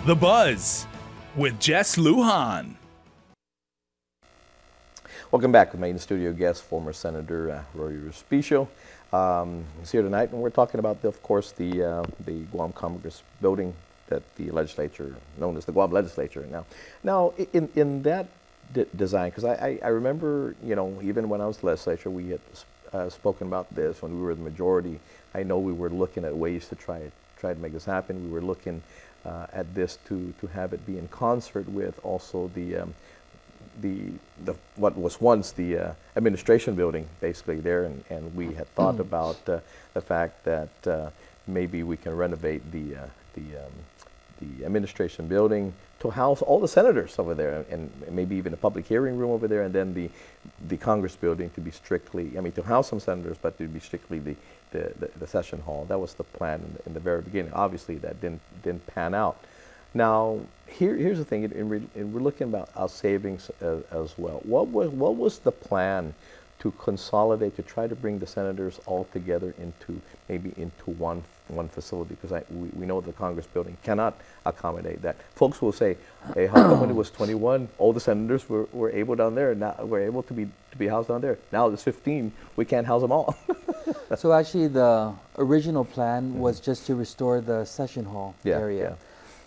The Buzz with Jess Lujan. Welcome back with my in-studio guest, former Senator Rory Respicio. He's here tonight, and we're talking about, of course, the Guam Congress building that the legislature, known as the Guam legislature now. In that design, because I remember, even when I was legislature, we had spoken about this when we were the majority. I know we were looking at ways to try to make this happen. We were looking at this to have it be in concert with also the what was once the administration building, basically there, and we had thought about the fact that maybe we can renovate the administration building to house all the senators over there, and maybe even a public hearing room over there, and then the Congress building to be strictly, to house some senators, but to be strictly the session hall. That was the plan in the very beginning. Obviously, that didn't pan out. Now, here's the thing, and we're looking about our savings as well. What was the plan to consolidate, to try to bring the senators all together into one facility? Because we know the Congress building cannot accommodate that. Folks will say, hey, how come when it was 21, all the senators were able down there, and now we're able to be housed down there? Now there's 15, we can't house them all. So actually the original plan was just to restore the session hall area,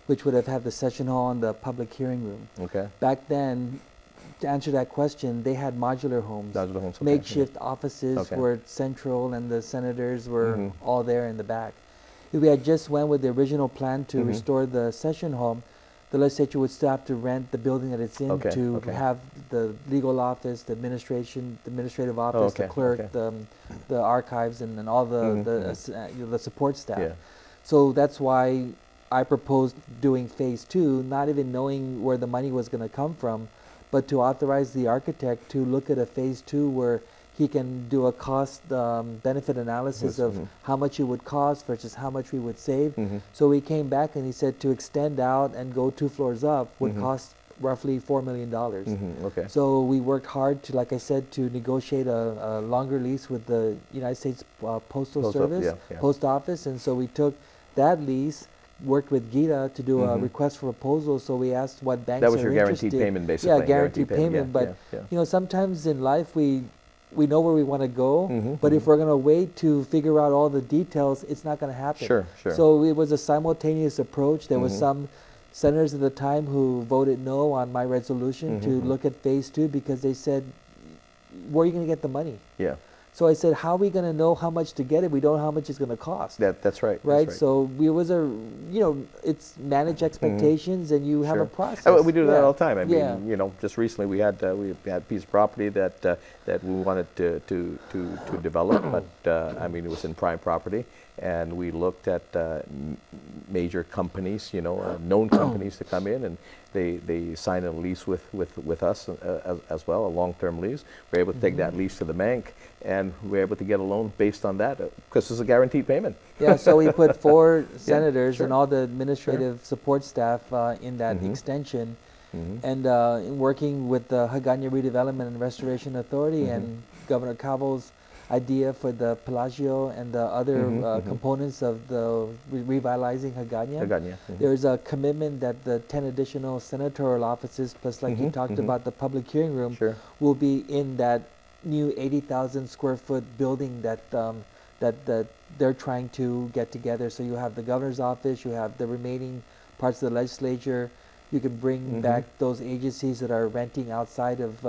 which would have had the session hall and the public hearing room. Okay. Back then, to answer that question, they had modular homes. Makeshift offices were central, and the senators were all there in the back. If we had just went with the original plan to restore the session hall, the legislature would still have to rent the building that it's in to have the legal office, the administrative office, the clerk, the archives, and all the support staff. Yeah. So that's why I proposed doing phase 2, not even knowing where the money was going to come from, but to authorize the architect to look at a phase 2 where he can do a cost benefit analysis of how much it would cost versus how much we would save. So he came back and he said to extend out and go 2 floors up would cost roughly $4 million. So we worked hard to, like I said, to negotiate a longer lease with the United States Postal Service, Post Office, and so we took that lease, worked with Gita to do a request for proposal. So we asked what banks are interested. That was your guaranteed payment, basically. Yeah, guaranteed payment. But sometimes in life we know where we want to go, but if we're going to wait to figure out all the details, it's not going to happen. Sure. So it was a simultaneous approach. There was some senators at the time who voted no on my resolution to look at phase 2 because they said, where are you going to get the money? Yeah. So I said, how are we going to know how much to get it? We don't know how much it's going to cost. That's right. Right. So we was it's manage expectations, and you have a process. We do that all the time. I mean, just recently we had a piece of property that we wanted to develop, but it was in prime property, and we looked at major companies, known companies to come in, and they signed a lease with us as well, a long-term lease. We're able to take that lease to the bank, and we're able to get a loan based on that because it's a guaranteed payment. Yeah, so we put 4 senators and all the administrative support staff in that extension, and working with the Hagåtña Redevelopment and Restoration Authority and Governor Cabo's idea for the Palazzo and the other components of the revitalizing Hagåtña. There's a commitment that the 10 additional senatorial offices, plus like you talked about the public hearing room, will be in that new 80,000 square foot building that they're trying to get together. So you have the governor's office, you have the remaining parts of the legislature. You can bring back those agencies that are renting outside of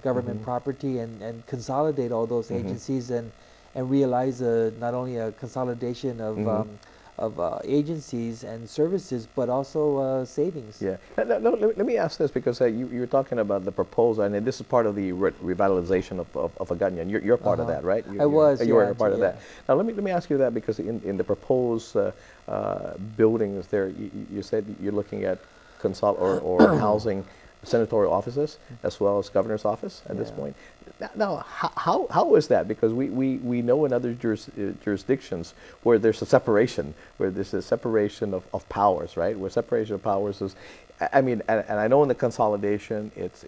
government property and consolidate all those agencies and realize not only a consolidation of agencies and services, but also savings. Yeah. Now, let me ask this, because you were talking about the proposal, and this is part of the revitalization of Hagåtña, and you're part of that, right? You were a part of that. Now, let me ask you that, because in the proposed buildings there, you said you're looking at or housing senatorial offices as well as governor's office at this point. Now, how is that? Because we know in other jurisdictions where there's a separation, of powers, right? Where separation of powers is, I mean, and I know in the consolidation, it's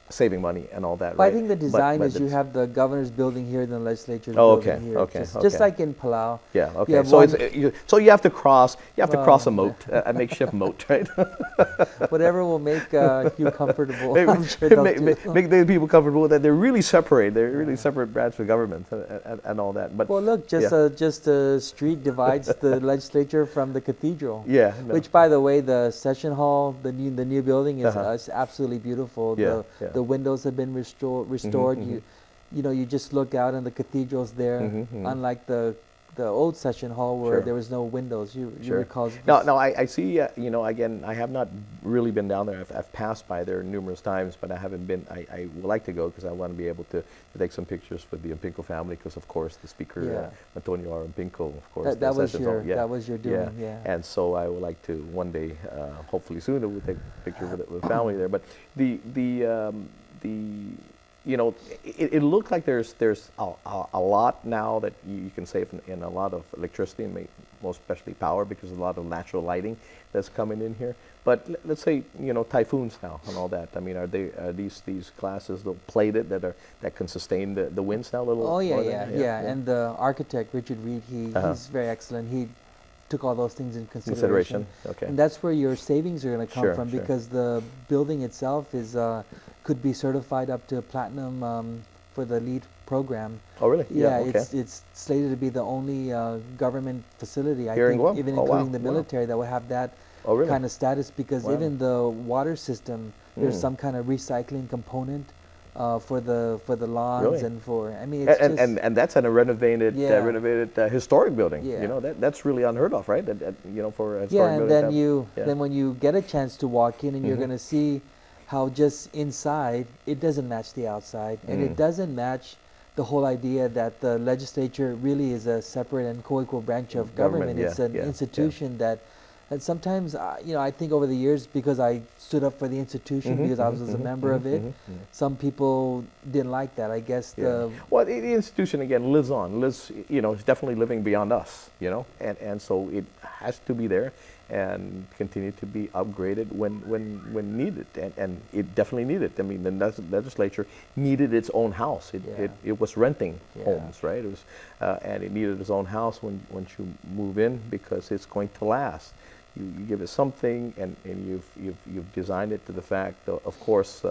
saving money and all that. But right? I think the design is you have the governor's building here, then the legislature's oh, building here. Okay. Just like in Palau. Yeah. Okay. So so you have to cross. You have to cross a moat, a makeshift moat, right? Whatever will make you comfortable. I'm sure make the people comfortable that they're really separate. They're really separate branch of government and all that. But well, look, just a street divides the legislature from the cathedral. Yeah. Which, by the way, the session hall, the new building is absolutely beautiful. The windows have been restored. You just look out and the cathedral's there. Unlike the old session hall where there was no windows. You recall? No, I see. Again, I have not really been down there. I've passed by there numerous times, but I haven't been. I would like to go because I want to be able to take some pictures with the Impinco family. Because of course the speaker, Antonio R. Impinco, of course. That was your doing. Yeah. And so I would like to one day, hopefully soon, we'll take a picture with the family there. But it looks like there's a lot now that you can save in a lot of electricity and most especially power because of a lot of natural lighting that's coming in here. But let's say typhoons now and all that. I mean, are these glasses plated that can sustain the winds now a little? Oh yeah. And the architect Richard Reed, he's very excellent. He took all those things in consideration. Okay. And that's where your savings are going to come from because the building itself is could be certified up to platinum for the LEED program. Oh, really? Yeah, it's slated to be the only government facility, I think, even including the military, that will have that kind of status because even the water system, there's some kind of recycling component for the lawns and for, I mean, it's and that's in a renovated historic building. That's really unheard of, right? For a historic building. Then when you get a chance to walk in and you're going to see how just inside it doesn't match the outside, and it doesn't match the whole idea that the legislature really is a separate and co-equal branch of government. It's an institution that sometimes, I think over the years, because I stood up for the institution, because I was a member of it, some people didn't like that. I guess well, the institution again lives on, it's definitely living beyond us, and so it has to be there and continue to be upgraded when needed, and it definitely needed. I mean, the legislature needed its own house. It was renting homes, right? It was, and it needed its own house once you move in because it's going to last. You give it something, and you've designed it to the fact. Of course,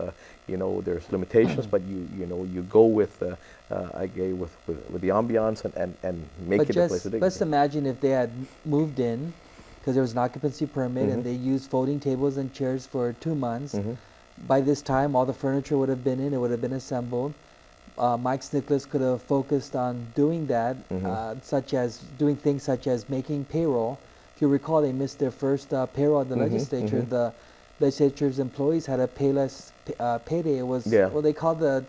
there's limitations, but you go with the ambiance and make it a place of dignity. Let's imagine if they had moved in, because there was an occupancy permit, and they used folding tables and chairs for 2 months. By this time, all the furniture would have been in, it would have been assembled. Mike Nicholas could have focused on doing that, doing things such as making payroll. If you recall, they missed their first payroll at the legislature. The legislature's employees had a payless payday. It was what they called the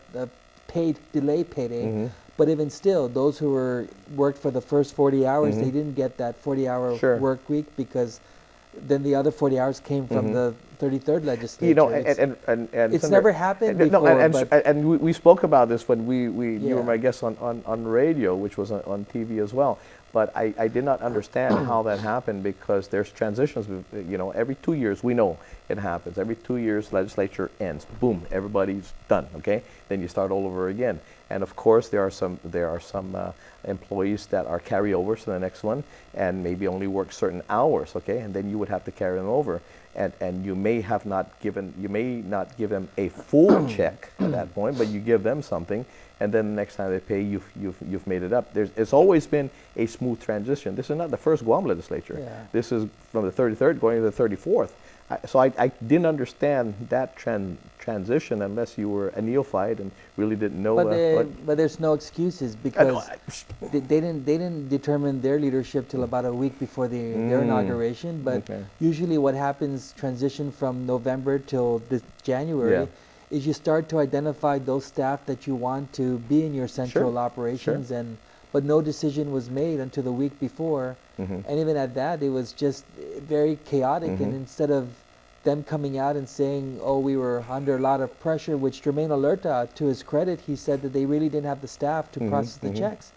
paid delay payday. But even still, those who worked for the first 40 hours, they didn't get that 40-hour work week because then the other 40 hours came from the 33rd legislature. And it's never happened before. And we spoke about this when you were my guest on radio, which was on TV as well. But I did not understand how that happened because there's transitions. Every 2 years, we know it happens. Every 2 years, legislature ends. Boom, everybody's done. Okay, then you start all over again. And of course, there are some employees that are carryovers to the next one, and maybe only work certain hours. Okay, and then you would have to carry them over. And you may not give them a full check at that point, but you give them something, and then the next time they pay, you've made it up. It's always been a smooth transition. This is not the first Guam legislature. This is from the 33rd going to the 34th. So I didn't understand that transition unless you were a neophyte and really didn't know. But there's no excuses because they didn't determine their leadership till about a week before their inauguration. But usually, what happens transition from November till January is you start to identify those staff that you want to be in your central operations but no decision was made until the week before. And even at that, it was just very chaotic. And instead of them coming out and saying, oh, we were under a lot of pressure, which Jermaine Alerta, to his credit, he said that they really didn't have the staff to process the checks.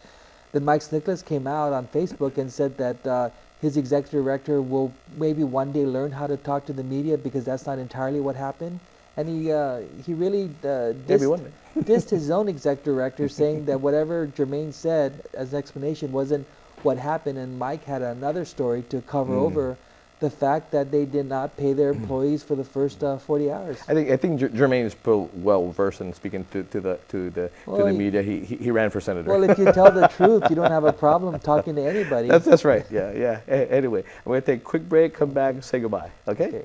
Then Mike Nicholas came out on Facebook and said that his executive director will maybe one day learn how to talk to the media because that's not entirely what happened. And he really dissed his own executive director, saying that whatever Jermaine said as an explanation wasn't what happened, and Mike had another story to cover over the fact that they did not pay their employees for the first 40 hours. I think Jermaine is well versed in speaking to the media. He ran for senator. Well, if you tell the truth, you don't have a problem talking to anybody. That's right. Yeah. Anyway, I'm going to take a quick break. Come back and say goodbye. Okay.